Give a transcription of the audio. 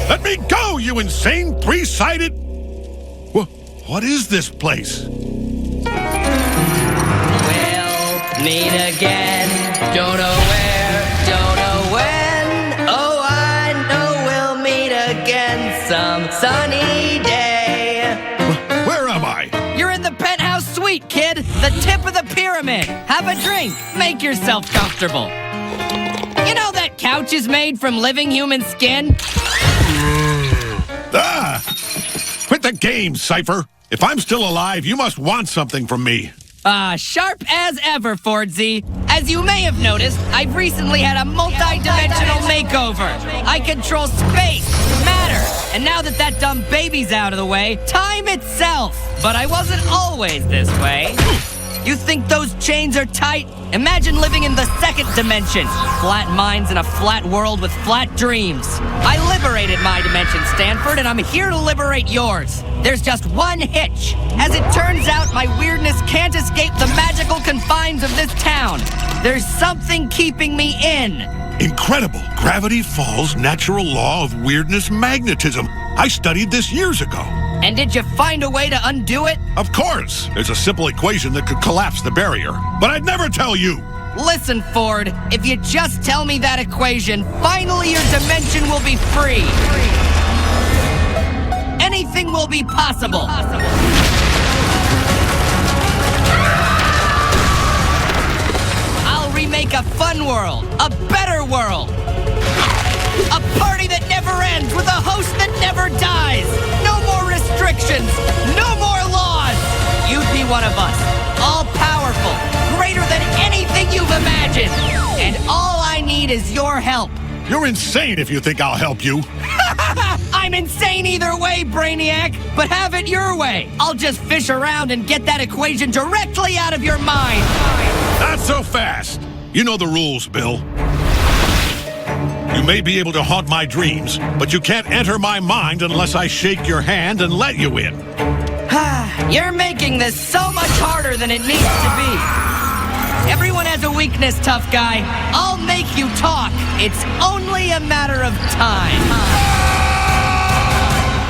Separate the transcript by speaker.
Speaker 1: Let me go, you insane three-sided... What is this place?
Speaker 2: We'll meet again. Don't know where, don't know when. Oh, I know we'll meet again some sunny day.
Speaker 1: Where am I?
Speaker 2: You're in the penthouse suite, kid. The tip of the pyramid. Have a drink. Make yourself comfortable. You know that couch is made from living human skin?
Speaker 1: Ah! Quit the game, Cipher. If I'm still alive, you must want something from me.
Speaker 2: Sharp as ever, Fordsy. As you may have noticed, I've recently had a multi-dimensional makeover. I control space, matter, and now that dumb baby's out of the way, time itself. But I wasn't always this way. You think those chains are tight? Imagine living in the second dimension. Flat minds in a flat world with flat dreams. I liberated my dimension, Stanford, and I'm here to liberate yours. There's just one hitch. As it turns out, my weirdness can't escape the magical confines of this town. There's something keeping me in.
Speaker 1: Incredible. Gravity Falls' natural law of weirdness magnetism. I studied this years ago.
Speaker 2: And did you find a way to undo it?
Speaker 1: Of course. There's a simple equation that could collapse the barrier. But I'd never tell you.
Speaker 2: Listen, Ford, if you just tell me that equation, finally your dimension will be free. Anything will be possible. I'll remake a fun world, a better world. A party that never ends with a host that never dies. No more restrictions, no more laws. You'd be one of us, all powerful, greater than anything you've imagined. And all I need is your help.
Speaker 1: You're insane if you think I'll help you.
Speaker 2: I'm insane either way, Brainiac, but have it your way. I'll just fish around and get that equation directly out of your mind.
Speaker 1: Not so fast. You know the rules, Bill. You may be able to haunt my dreams, but you can't enter my mind unless I shake your hand and let you in.
Speaker 2: You're making this so much harder than it needs to be. Everyone has a weakness, tough guy. I'll make you talk. It's only a matter of time.